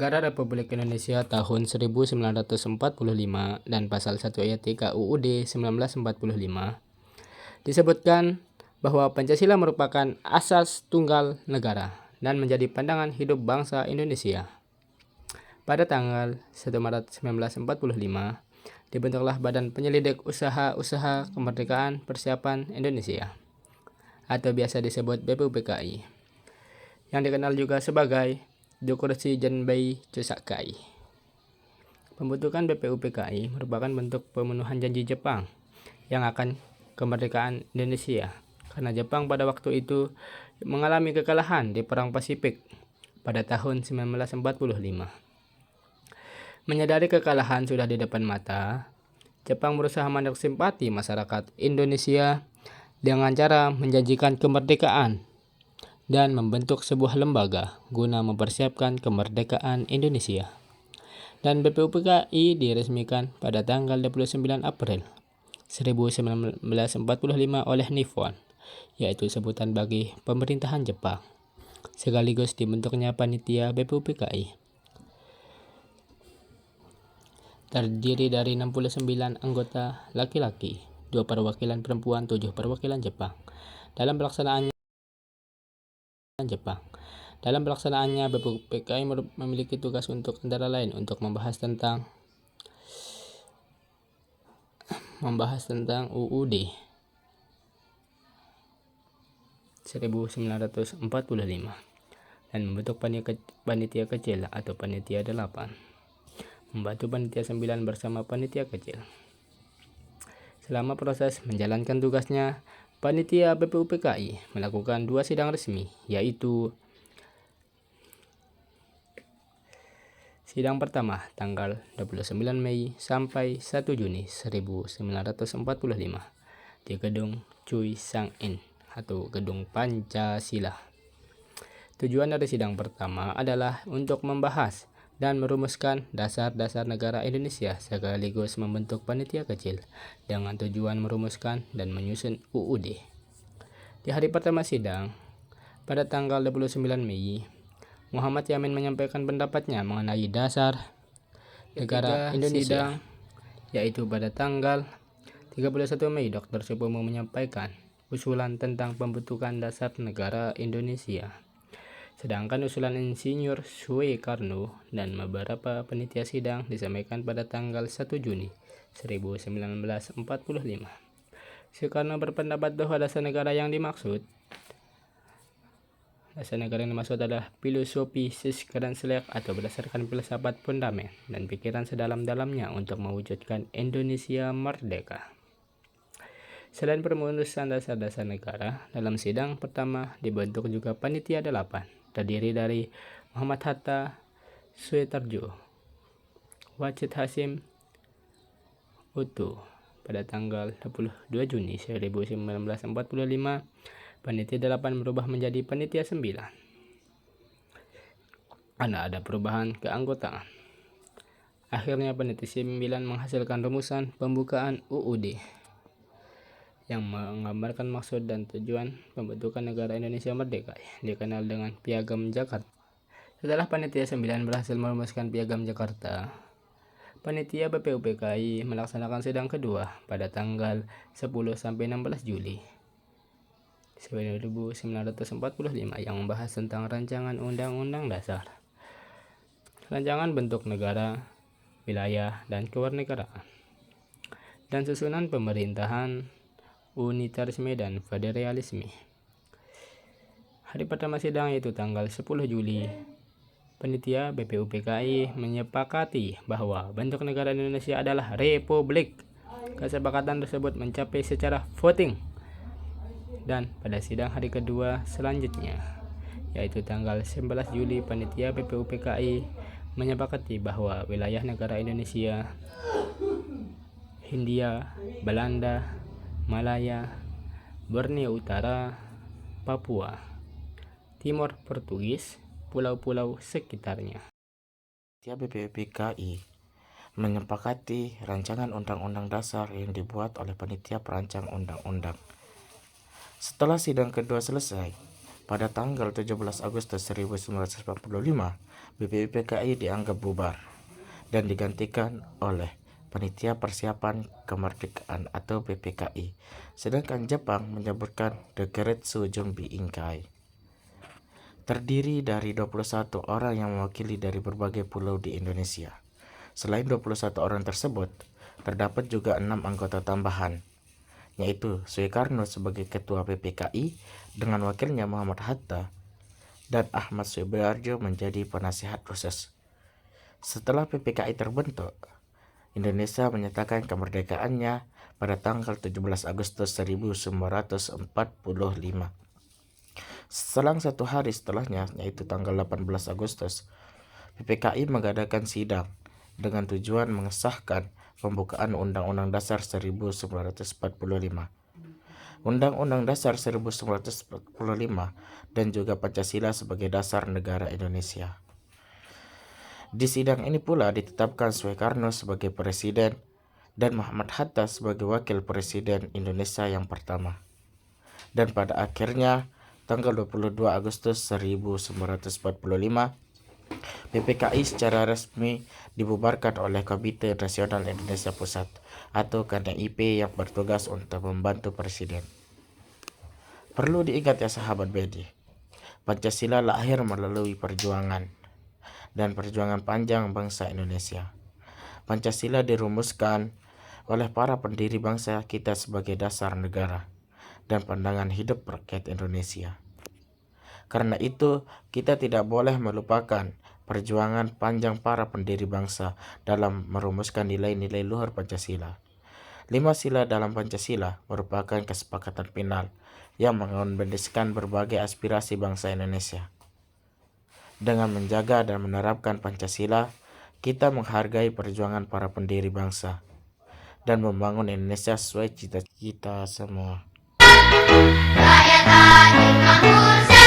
Negara Republik Indonesia tahun 1945 dan pasal 1 ayat 3 UUD 1945 disebutkan bahwa Pancasila merupakan asas tunggal negara dan menjadi pandangan hidup bangsa Indonesia. Pada tanggal 1 Maret 1945, dibentuklah Badan Penyelidik Usaha-Usaha Kemerdekaan Persiapan Indonesia, atau biasa disebut BPUPKI, yang dikenal juga sebagai Dokursi Janbei Cusakai. Pembentukan BPUPKI merupakan bentuk pemenuhan janji Jepang yang akan kemerdekaan Indonesia, karena Jepang pada waktu itu mengalami kekalahan di Perang Pasifik pada tahun 1945. Menyadari kekalahan sudah di depan mata, Jepang berusaha menarik simpati masyarakat Indonesia dengan cara menjanjikan kemerdekaan dan membentuk sebuah lembaga guna mempersiapkan kemerdekaan Indonesia. Dan BPUPKI diresmikan pada tanggal 29 April 1945 oleh Nippon, yaitu sebutan bagi pemerintahan Jepang, sekaligus dibentuknya panitia BPUPKI. Terdiri dari 69 anggota laki-laki, 2 perwakilan perempuan, 7 perwakilan Jepang. Dalam pelaksanaannya, BPUPKI memiliki tugas untuk antara lain untuk membahas tentang UUD 1945 dan membentuk panitia kecil atau panitia 8. Membantu panitia 9 bersama panitia kecil. Selama proses menjalankan tugasnya, panitia BPUPKI melakukan 2 sidang resmi, yaitu sidang pertama tanggal 29 Mei sampai 1 Juni 1945 di Gedung Cui Sang-in atau Gedung Pancasila. Tujuan dari sidang pertama adalah untuk membahas dan merumuskan dasar-dasar negara Indonesia, sekaligus membentuk panitia kecil dengan tujuan merumuskan dan menyusun UUD. Di hari pertama sidang, pada tanggal 29 Mei, Muhammad Yamin menyampaikan pendapatnya mengenai dasar negara Indonesia, yaitu pada tanggal 31 Mei Dr. Supomo menyampaikan usulan tentang pembentukan dasar negara Indonesia. Sedangkan usulan Insinyur Soekarno dan beberapa panitia sidang disampaikan pada tanggal 1 Juni 1945. Soekarno berpendapat bahwa dasar negara yang dimaksud adalah filosofi Sischke-Select atau berdasarkan filsafat fundament dan pikiran sedalam-dalamnya untuk mewujudkan Indonesia merdeka. Selain perumusan dasar-dasar negara, dalam sidang pertama dibentuk juga panitia 8. Terdiri dari Muhammad Hatta, Suetardjo, Wajid Hasyim Uttu. Pada tanggal 22 Juni 1945, panitia 8 berubah menjadi panitia 9 karena ada perubahan keanggotaan. Akhirnya panitia 9 menghasilkan rumusan pembukaan UUD yang menggambarkan maksud dan tujuan pembentukan negara Indonesia merdeka, dikenal dengan Piagam Jakarta. Setelah panitia 9 berhasil merumuskan Piagam Jakarta, panitia BPUPKI melaksanakan sidang kedua pada tanggal 10 sampai 16 Juli 1945 yang membahas tentang rancangan Undang-Undang Dasar, rancangan bentuk negara, wilayah, dan kewarganegaraan, dan susunan pemerintahan, unitarisme dan federalisme. Hari pertama sidang yaitu tanggal 10 Juli, panitia BPUPKI menyepakati bahwa bentuk negara Indonesia adalah republik. Kesepakatan tersebut mencapai secara voting. Dan pada sidang hari kedua selanjutnya, yaitu tanggal 11 Juli, panitia BPUPKI menyepakati bahwa wilayah negara Indonesia, Hindia, Belanda, Malaya, Borneo Utara, Papua, Timor Portugis, pulau-pulau sekitarnya. BPUPKI menyepakati rancangan undang-undang dasar yang dibuat oleh panitia perancang undang-undang. Setelah sidang kedua selesai, Pada tanggal 17 Agustus 1945, BPIPKI dianggap bubar dan digantikan oleh Panitia Persiapan Kemerdekaan atau PPKI, sedangkan Jepang menyebutkan Dekeretsu Junbi Inkai. Terdiri dari 21 orang yang mewakili dari berbagai pulau di Indonesia. Selain 21 orang tersebut, terdapat juga 6 anggota tambahan, yaitu Soekarno sebagai Ketua PPKI dengan wakilnya Muhammad Hatta dan Ahmad Subarjo menjadi penasihat khusus. Setelah PPKI terbentuk, Indonesia menyatakan kemerdekaannya pada tanggal 17 Agustus 1945. Selang satu hari setelahnya, yaitu tanggal 18 Agustus, PPKI mengadakan sidang dengan tujuan mengesahkan pembukaan Undang-Undang Dasar 1945. Undang-Undang Dasar 1945 dan juga Pancasila sebagai dasar negara Indonesia. Di sidang ini pula ditetapkan Soekarno sebagai presiden dan Muhammad Hatta sebagai wakil presiden Indonesia yang pertama. Dan pada akhirnya tanggal 22 Agustus 1945, PPKI secara resmi dibubarkan oleh Komite Nasional Indonesia Pusat atau KNIP yang bertugas untuk membantu presiden. Perlu diingat ya sahabat Bedi, Pancasila lahir melalui perjuangan dan perjuangan panjang bangsa Indonesia. Pancasila dirumuskan oleh para pendiri bangsa kita sebagai dasar negara dan pandangan hidup rakyat Indonesia. Karena itu, kita tidak boleh melupakan perjuangan panjang para pendiri bangsa dalam merumuskan nilai-nilai luhur Pancasila. 5 sila dalam Pancasila merupakan kesepakatan final yang mengombinasikan berbagai aspirasi bangsa Indonesia. Dengan menjaga dan menerapkan Pancasila, kita menghargai perjuangan para pendiri bangsa dan membangun Indonesia sesuai cita-cita semua. Rakyat adil makmur